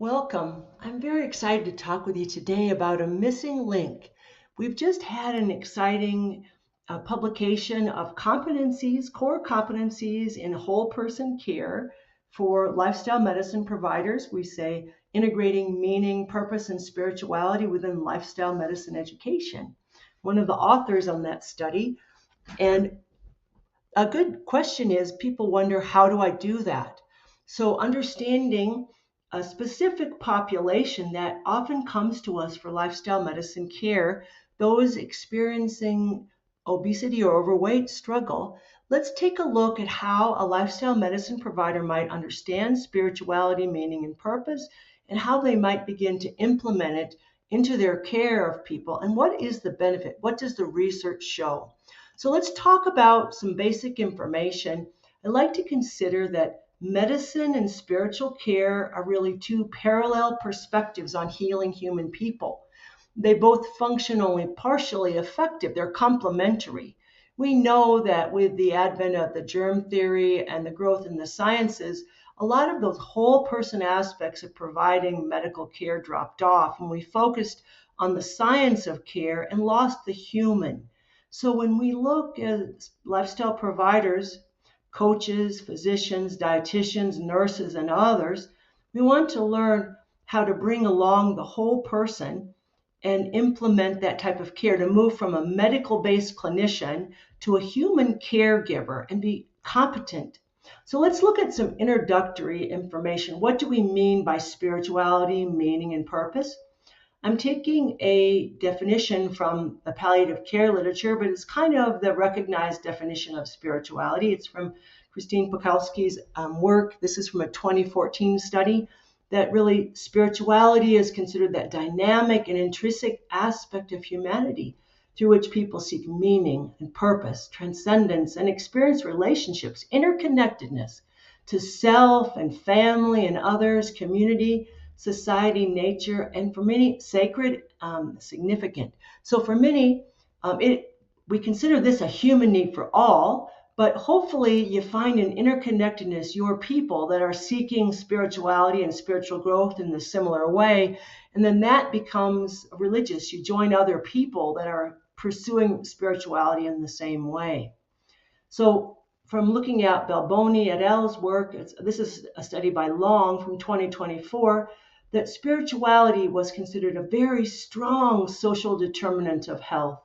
Welcome. I'm very excited to talk with you today about a missing link. We've just had an exciting publication of competencies, core competencies in whole person care for lifestyle medicine providers. We say integrating meaning, purpose, and spirituality within lifestyle medicine education. One of the authors on that study, and a good question is people wonder, how do I do that? So, understanding a specific population that often comes to us for lifestyle medicine care, those experiencing obesity or overweight struggle, let's take a look at how a lifestyle medicine provider might understand spirituality, meaning, and purpose, and how they might begin to implement it into their care of people. And what is the benefit? What does the research show? So let's talk about some basic information. I like to consider that medicine and spiritual care are really two parallel perspectives on healing human people. They both function only partially effective, they're complementary. We know that with the advent of the germ theory and the growth in the sciences, a lot of those whole person aspects of providing medical care dropped off, and we focused on the science of care and lost the human. So when we look at lifestyle providers, coaches, physicians, dietitians, nurses, and others, we want to learn how to bring along the whole person and implement that type of care to move from a medical based clinician to a human caregiver and be competent. So let's look at some introductory information. What do we mean by spirituality, meaning, and purpose? I'm taking a definition from the palliative care literature, but it's kind of the recognized definition of spirituality. It's from Christine Pukowski's work. This is from a 2014 study that really spirituality is considered that dynamic and intrinsic aspect of humanity through which people seek meaning and purpose, transcendence, and experience relationships, interconnectedness to self and family and others, community, society, nature, and for many, sacred, significant. So for many, we consider this a human need for all, but hopefully you find an interconnectedness, your people that are seeking spirituality and spiritual growth in a similar way, and then that becomes religious. You join other people that are pursuing spirituality in the same way. So from looking at Balboni et al.'s work, this is a study by Long from 2024, that spirituality was considered a very strong social determinant of health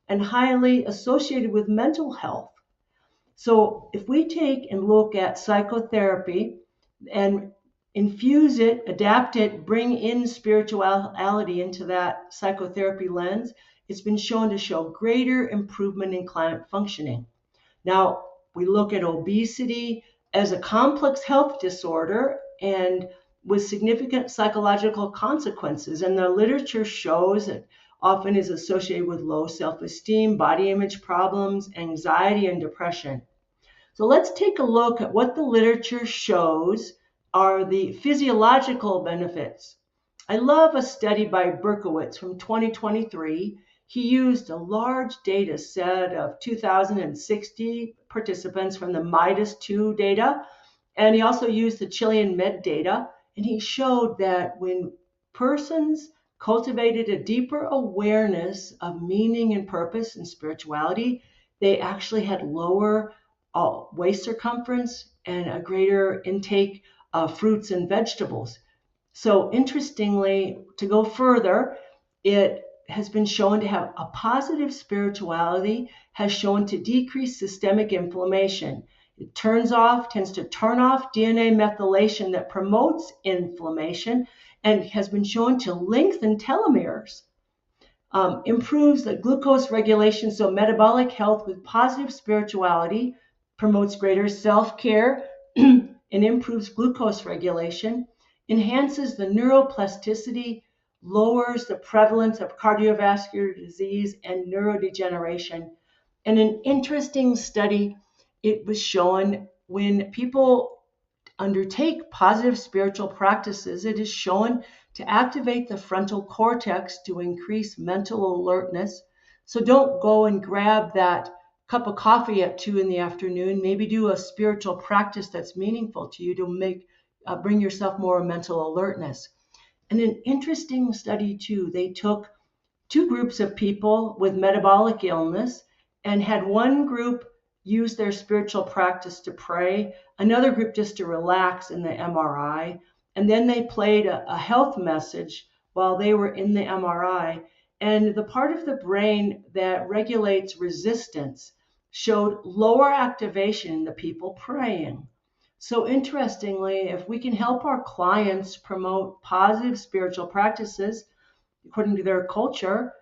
and highly associated with mental health. So if we take and look at psychotherapy and infuse it, adapt it, bring in spirituality into that psychotherapy lens, it's been shown to show greater improvement in client functioning. Now, we look at obesity as a complex health disorder and with significant psychological consequences. And the literature shows it often is associated with low self-esteem, body image problems, anxiety, and depression. So let's take a look at what the literature shows are the physiological benefits. I love a study by Berkowitz from 2023. He used a large data set of 2,060 participants from the MIDAS 2 data, and he also used the Chilean Med data, and he showed that when persons cultivated a deeper awareness of meaning and purpose and spirituality, they actually had lower waist circumference and a greater intake of fruits and vegetables. So interestingly, to go further, it has been shown to have a positive spirituality, has shown to decrease systemic inflammation. It tends to turn off DNA methylation that promotes inflammation and has been shown to lengthen telomeres. Improves the glucose regulation, so metabolic health with positive spirituality promotes greater self-care and improves glucose regulation, enhances the neuroplasticity, lowers the prevalence of cardiovascular disease and neurodegeneration. And an interesting study, it was shown when people undertake positive spiritual practices, it is shown to activate the frontal cortex to increase mental alertness. So don't go and grab that cup of coffee at 2 p.m. Maybe do a spiritual practice that's meaningful to you to bring yourself more mental alertness. And an interesting study too, they took two groups of people with metabolic illness and had one group use their spiritual practice to pray, another group just to relax in the MRI, and then they played a health message while they were in the MRI. And the part of the brain that regulates resistance showed lower activation in the people praying. So, interestingly, if we can help our clients promote positive spiritual practices according to their culture,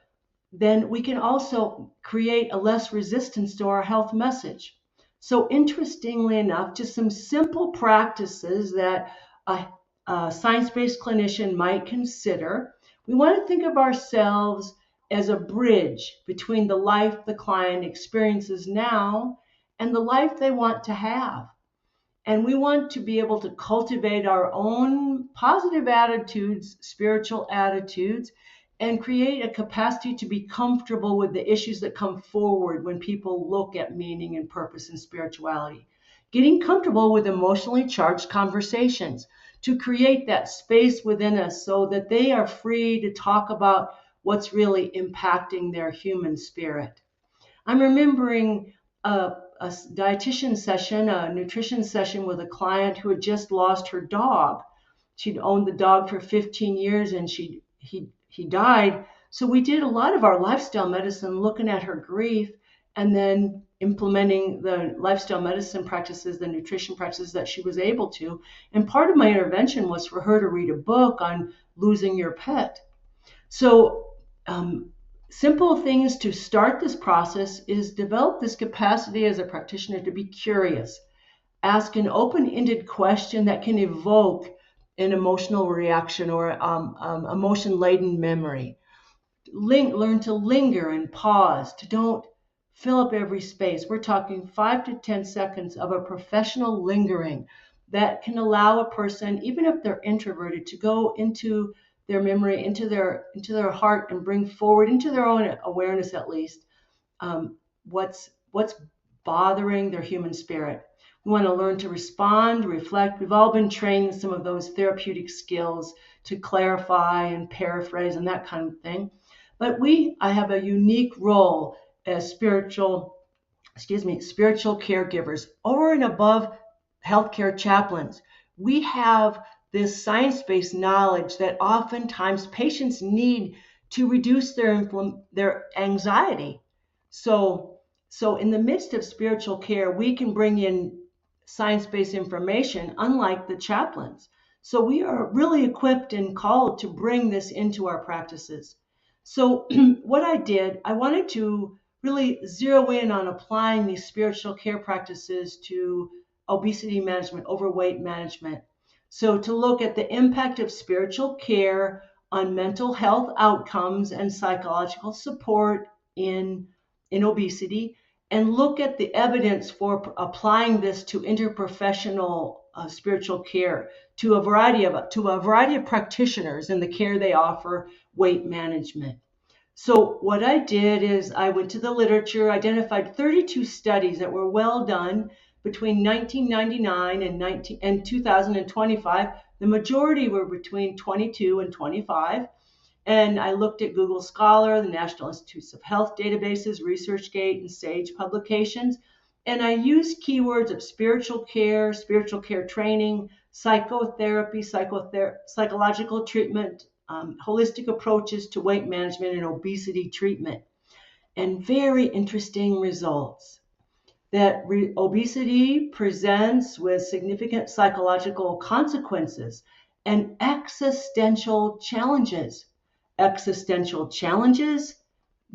then we can also create a less resistance to our health message. So, interestingly enough, just some simple practices that a science based clinician might consider. We want to think of ourselves as a bridge between the life the client experiences now and the life they want to have. And we want to be able to cultivate our own positive attitudes, spiritual attitudes, and create a capacity to be comfortable with the issues that come forward when people look at meaning and purpose and spirituality. Getting comfortable with emotionally charged conversations to create that space within us so that they are free to talk about what's really impacting their human spirit. I'm remembering a dietitian session, a nutrition session with a client who had just lost her dog. She'd owned the dog for 15 years and he died. So we did a lot of our lifestyle medicine looking at her grief and then implementing the lifestyle medicine practices, the nutrition practices that she was able to. And part of my intervention was for her to read a book on losing your pet. So, simple things to start this process is develop this capacity as a practitioner to be curious. Ask an open-ended question that can evoke an emotional reaction or emotion-laden memory. Learn to linger and pause, to don't fill up every space. We're talking 5 to 10 seconds of a professional lingering that can allow a person, even if they're introverted, to go into their memory, into their heart, and bring forward into their own awareness at least what's bothering their human spirit. We want to learn to respond, reflect. We've all been trained in some of those therapeutic skills to clarify and paraphrase and that kind of thing. But I have a unique role as spiritual caregivers over and above healthcare chaplains. We have this science-based knowledge that oftentimes patients need to reduce their anxiety. So in the midst of spiritual care, we can bring in science-based information, unlike the chaplains. So we are really equipped and called to bring this into our practices. So what I wanted to really zero in on applying these spiritual care practices to obesity management, overweight management. So to look at the impact of spiritual care on mental health outcomes and psychological support in obesity, and look at the evidence for applying this to interprofessional spiritual care to a variety of practitioners in the care they offer weight management. So what I did is I went to the literature, identified 32 studies that were well done between 1999 and 2025. The majority were between 22 and 25. And I looked at Google Scholar, the National Institutes of Health databases, ResearchGate, and Sage publications. And I used keywords of spiritual care training, psychotherapy, psychological treatment, holistic approaches to weight management and obesity treatment. And very interesting results that obesity presents with significant psychological consequences and existential challenges.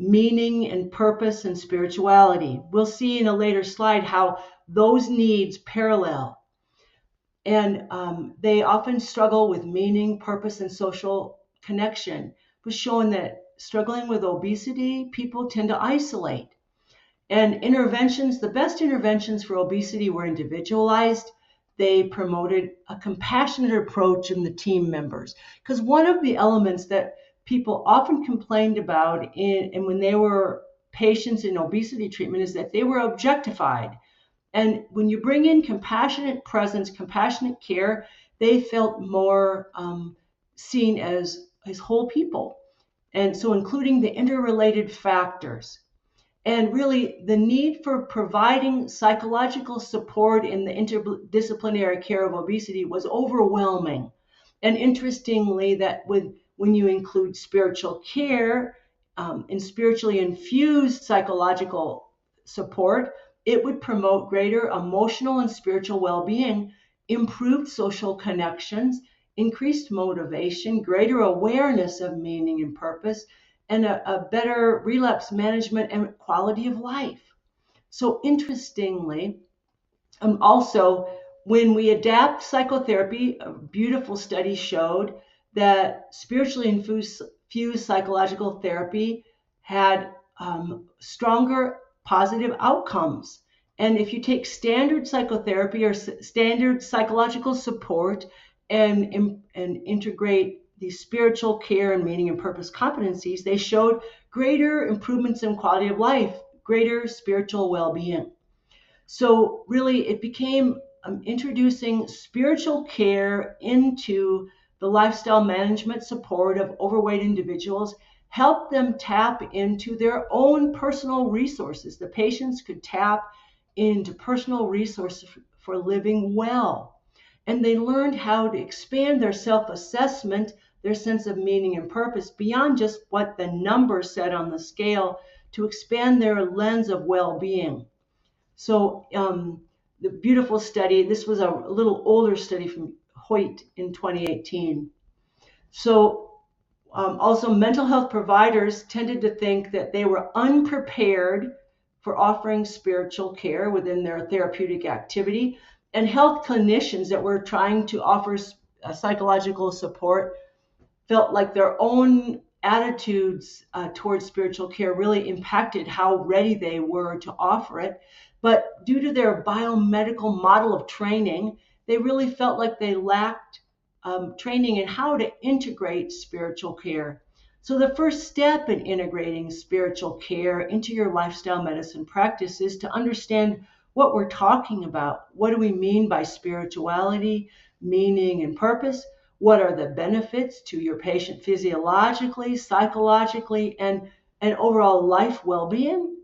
Meaning and purpose and spirituality. We'll see in a later slide how those needs parallel. And they often struggle with meaning, purpose, and social connection. It was shown that struggling with obesity, people tend to isolate. And the best interventions for obesity were individualized. They promoted a compassionate approach in the team members. Because one of the elements that people often complained about and when they were patients in obesity treatment is that they were objectified. And when you bring in compassionate presence, compassionate care, they felt more seen as whole people. And so including the interrelated factors. And really, the need for providing psychological support in the interdisciplinary care of obesity was overwhelming. And interestingly, that when you include spiritual care and spiritually infused psychological support, it would promote greater emotional and spiritual well being, improved social connections, increased motivation, greater awareness of meaning and purpose, and a better relapse management and quality of life. So, interestingly, also, when we adapt psychotherapy, a beautiful study showed that spiritually infused psychological therapy had stronger positive outcomes. And if you take standard psychotherapy or standard psychological support and integrate the spiritual care and meaning and purpose competencies, they showed greater improvements in quality of life, greater spiritual well-being. So really, it became introducing spiritual care into the lifestyle management support of overweight individuals, help them tap into their own personal resources. The patients could tap into personal resources for living well. And they learned how to expand their self-assessment, their sense of meaning and purpose beyond just what the number said on the scale, to expand their lens of well-being. So the beautiful study, this was a little older study from Hoyt in 2018. So also mental health providers tended to think that they were unprepared for offering spiritual care within their therapeutic activity. And health clinicians that were trying to offer psychological support felt like their own attitudes towards spiritual care really impacted how ready they were to offer it. But due to their biomedical model of training, they really felt like they lacked training in how to integrate spiritual care. So the first step in integrating spiritual care into your lifestyle medicine practice is to understand what we're talking about. What do we mean by spirituality, meaning, and purpose? What are the benefits to your patient physiologically, psychologically, and overall life well-being?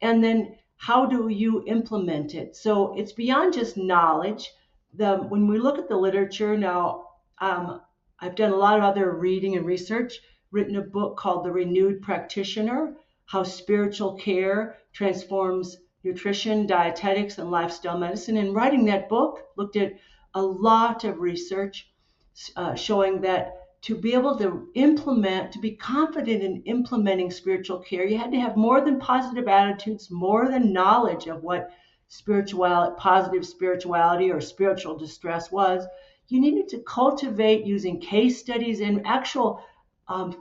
And then how do you implement it? So it's beyond just knowledge. When we look at the literature now, I've done a lot of other reading and research, written a book called The Renewed Practitioner, How Spiritual Care Transforms Nutrition, Dietetics, and Lifestyle Medicine. And writing that book, looked at a lot of research showing that to be able to implement, to be confident in implementing spiritual care, you had to have more than positive attitudes, more than knowledge of what positive spirituality or spiritual distress was. You needed to cultivate using case studies and actual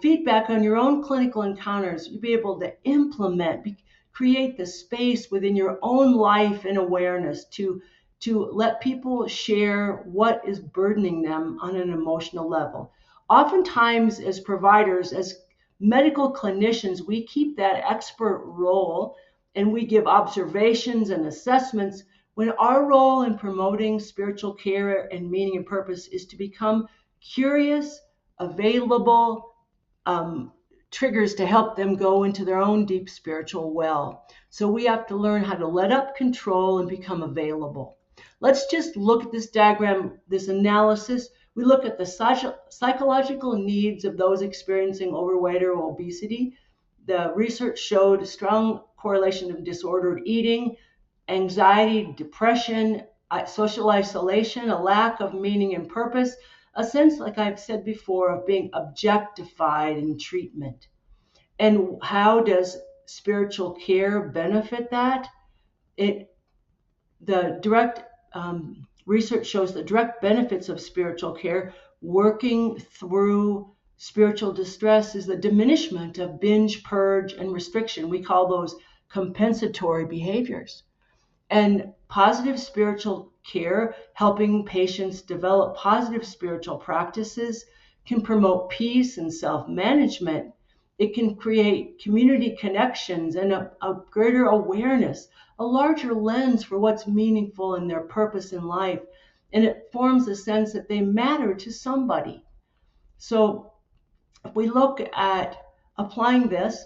feedback on your own clinical encounters. You'd be able to implement, create the space within your own life and awareness to let people share what is burdening them on an emotional level. Oftentimes, as providers, as medical clinicians, we keep that expert role and we give observations and assessments, when our role in promoting spiritual care and meaning and purpose is to become curious, available, triggers to help them go into their own deep spiritual well. So we have to learn how to let up control and become available. Let's just look at this diagram, this analysis. We look at the psychological needs of those experiencing overweight or obesity. The research showed a strong correlation of disordered eating, anxiety, depression, social isolation, a lack of meaning and purpose, a sense, like I've said before, of being objectified in treatment. And how does spiritual care benefit that? The direct research shows the direct benefits of spiritual care working through spiritual distress is the diminishment of binge, purge, and restriction. We call those compensatory behaviors. And positive spiritual care, helping patients develop positive spiritual practices, can promote peace and self-management. It can create community connections and a greater awareness, a larger lens for what's meaningful in their purpose in life. And it forms a sense that they matter to somebody. So if we look at applying this,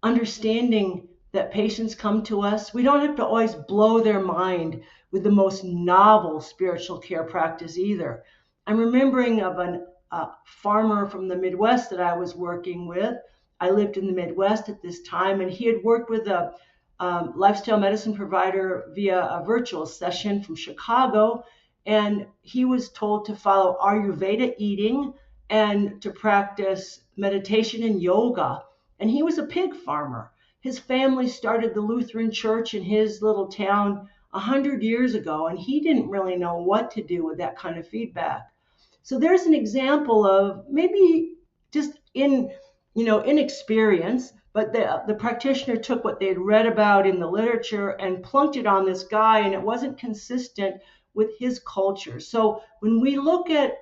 understanding that patients come to us, we don't have to always blow their mind with the most novel spiritual care practice either. I'm remembering of a farmer from the Midwest that I was working with. I lived in the Midwest at this time, and he had worked with a lifestyle medicine provider via a virtual session from Chicago. And he was told to follow Ayurveda eating and to practice meditation and yoga. And he was a pig farmer. His family started the Lutheran church in his little town 100 years ago, and he didn't really know what to do with that kind of feedback. So there's an example of maybe just inexperience, but the practitioner took what they had read about in the literature and plunked it on this guy, and it wasn't consistent with his culture. So when we look at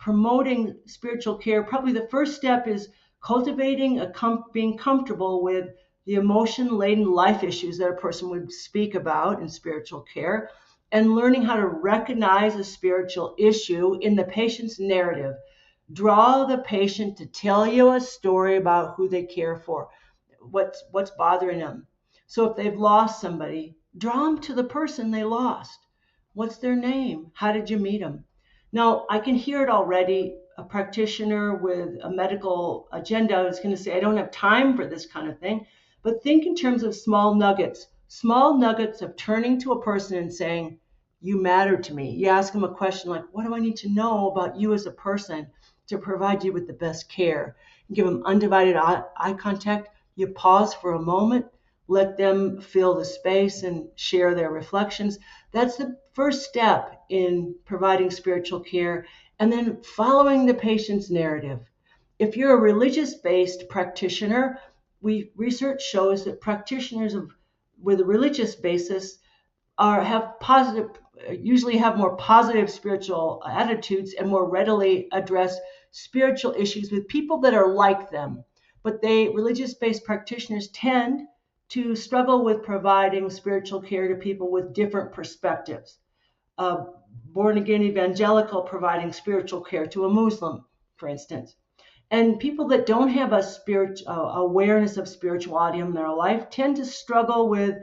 promoting spiritual care, probably the first step is cultivating being comfortable with the emotion-laden life issues that a person would speak about in spiritual care, and learning how to recognize a spiritual issue in the patient's narrative. Draw the patient to tell you a story about who they care for, what's bothering them. So if they've lost somebody, draw them to the person they lost. What's their name? How did you meet them? Now, I can hear it already. A practitioner with a medical agenda is going to say, I don't have time for this kind of thing. But think in terms of small nuggets of turning to a person and saying, you matter to me. You ask them a question like, what do I need to know about you as a person to provide you with the best care? You give them undivided eye contact. You pause for a moment, let them fill the space and share their reflections. That's the first step in providing spiritual care, and then following the patient's narrative. If you're a religious-based practitioner, research shows that practitioners with a religious basis usually have more positive spiritual attitudes and more readily address spiritual issues with people that are like them. But religious-based practitioners tend to struggle with providing spiritual care to people with different perspectives. A born-again evangelical providing spiritual care to a Muslim, for instance. And people that don't have a awareness of spirituality in their life tend to struggle with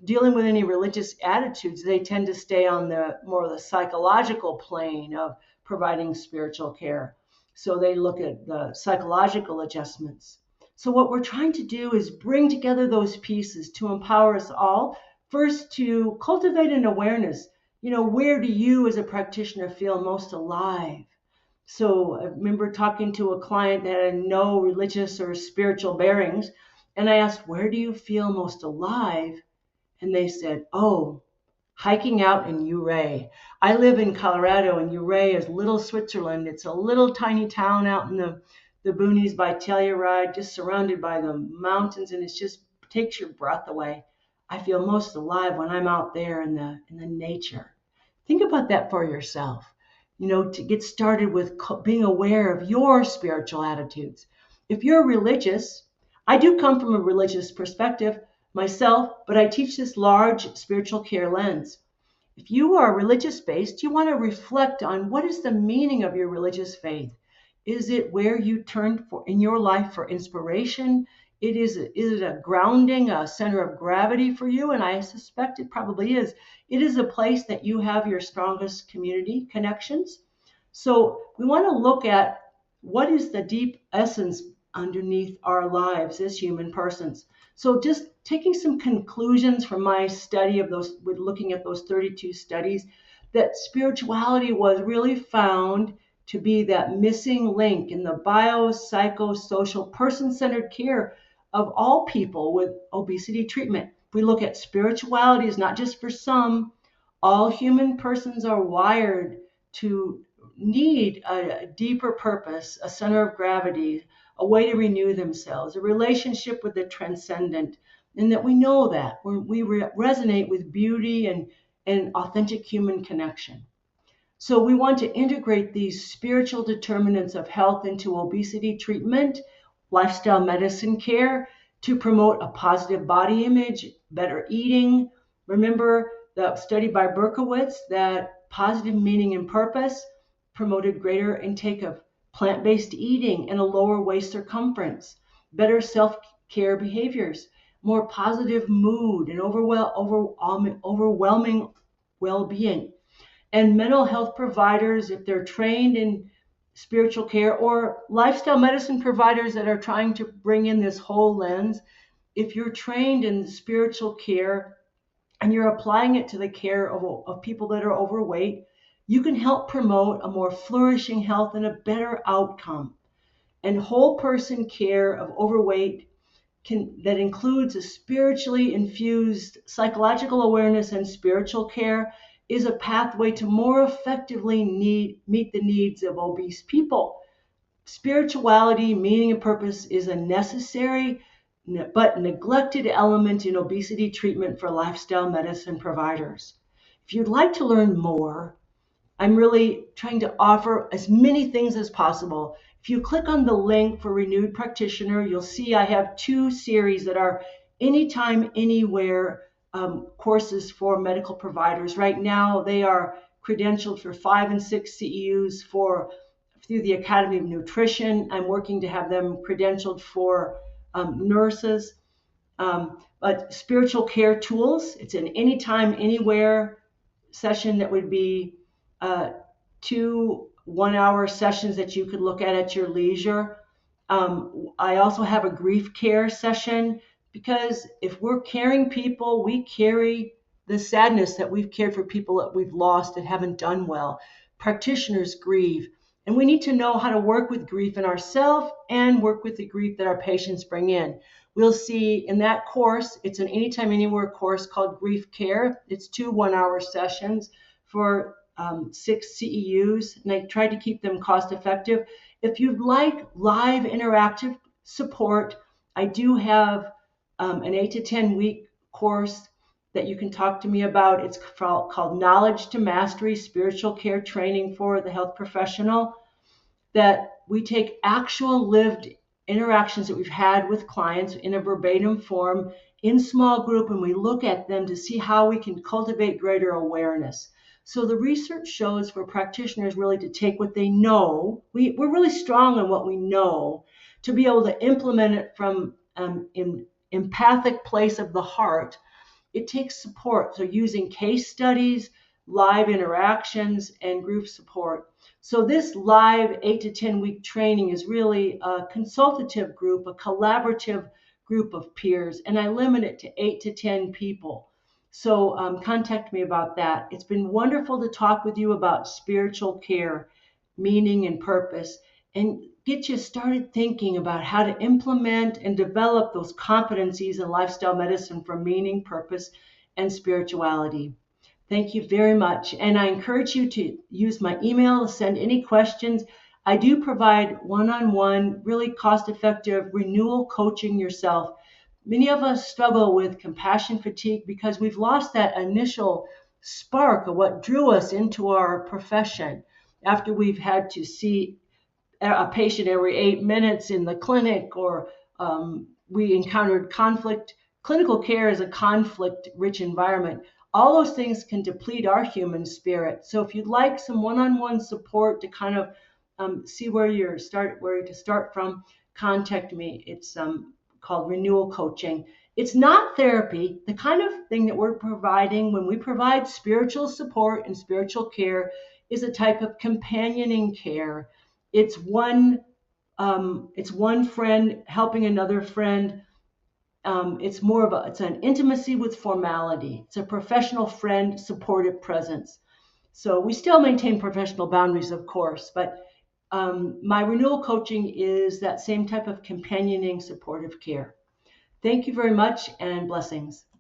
dealing with any religious attitudes. They tend to stay on the more of the psychological plane of providing spiritual care. So they look at the psychological adjustments. So what we're trying to do is bring together those pieces to empower us all. First, to cultivate an awareness. Where do you as a practitioner feel most alive? So I remember talking to a client that had no religious or spiritual bearings, and I asked, where do you feel most alive? And they said, oh, hiking out in Ouray. I live in Colorado, and Ouray is Little Switzerland. It's a little tiny town out in the boonies by Telluride, just surrounded by the mountains, and it just takes your breath away. I feel most alive when I'm out there in the nature. Think about that for yourself. To get started with being aware of your spiritual attitudes. If you're religious, I do come from a religious perspective myself, but I teach this large spiritual care lens. If you are religious based, you want to reflect on what is the meaning of your religious faith. Is it where you turn in your life for inspiration? Is it a grounding, a center of gravity for you? And I suspect it probably is. It is a place that you have your strongest community connections. So we want to look at what is the deep essence underneath our lives as human persons. So just taking some conclusions from my study of those, with looking at those 32 studies, that spirituality was really found to be that missing link in the biopsychosocial person-centered care of all people with obesity treatment. We look at spirituality as not just for some. All human persons are wired to need a deeper purpose, a center of gravity, a way to renew themselves, a relationship with the transcendent, and that we know that we resonate with beauty and authentic human connection. So we want to integrate these spiritual determinants of health into obesity treatment, lifestyle medicine care, to promote a positive body image, better eating. Remember the study by Berkowitz that positive meaning and purpose promoted greater intake of plant-based eating and a lower waist circumference, better self-care behaviors, more positive mood and overwhelming well-being. And mental health providers, if they're trained in spiritual care, or lifestyle medicine providers that are trying to bring in this whole lens, if you're trained in spiritual care and you're applying it to the care of people that are overweight, you can help promote a more flourishing health and a better outcome. And whole person care of overweight that includes a spiritually infused psychological awareness and spiritual care is a pathway to more effectively meet the needs of obese people. Spirituality, meaning, and purpose is a necessary but neglected element in obesity treatment for lifestyle medicine providers. If you'd like to learn more, I'm really trying to offer as many things as possible. If you click on the link for Renewed Practitioner, you'll see I have 2 series that are anytime, anywhere courses for medical providers. Right now, they are credentialed for 5 and 6 CEUs through the Academy of Nutrition. I'm working to have them credentialed for nurses. But spiritual care tools, it's an anytime, anywhere session that would be 2 1-hour sessions that you could look at your leisure. I also have a grief care session, because if we're caring people, we carry the sadness that we've cared for people that we've lost and haven't done well. Practitioners grieve, and we need to know how to work with grief in ourselves and work with the grief that our patients bring in. We'll see in that course, it's an anytime, anywhere course called Grief Care. It's 2 1-hour sessions for 6 CEUs, and I tried to keep them cost effective. If you'd like live interactive support, I do have an 8 to 10 week course that you can talk to me about. It's called Knowledge to Mastery, Spiritual Care Training for the Health Professional, that we take actual lived interactions that we've had with clients in a verbatim form in small group, and we look at them to see how we can cultivate greater awareness. So the research shows for practitioners really to take what they know. We're really strong on what we know, to be able to implement it from an empathic place of the heart. It takes support. So using case studies, live interactions, and group support. So this live 8 to 10 week training is really a consultative group, a collaborative group of peers, and I limit it to 8 to 10 people. So contact me about that. It's been wonderful to talk with you about spiritual care, meaning, and purpose, and get you started thinking about how to implement and develop those competencies in lifestyle medicine for meaning, purpose, and spirituality. Thank you very much. And I encourage you to use my email to send any questions. I do provide one-on-one, really cost-effective renewal coaching yourself. Many of us struggle with compassion fatigue because we've lost that initial spark of what drew us into our profession after we've had to see a patient every 8 minutes in the clinic, or we encountered conflict. Clinical care is a conflict-rich environment. All those things can deplete our human spirit. So if you'd like some one-on-one support to kind of see where to start from, contact me. It's called Renewal Coaching. It's not therapy. The kind of thing that we're providing when we provide spiritual support and spiritual care is a type of companioning care. It's one friend helping another friend. It's an intimacy with formality. It's a professional friend, supportive presence. So we still maintain professional boundaries, of course, but my renewal coaching is that same type of companioning, supportive care. Thank you very much, and blessings.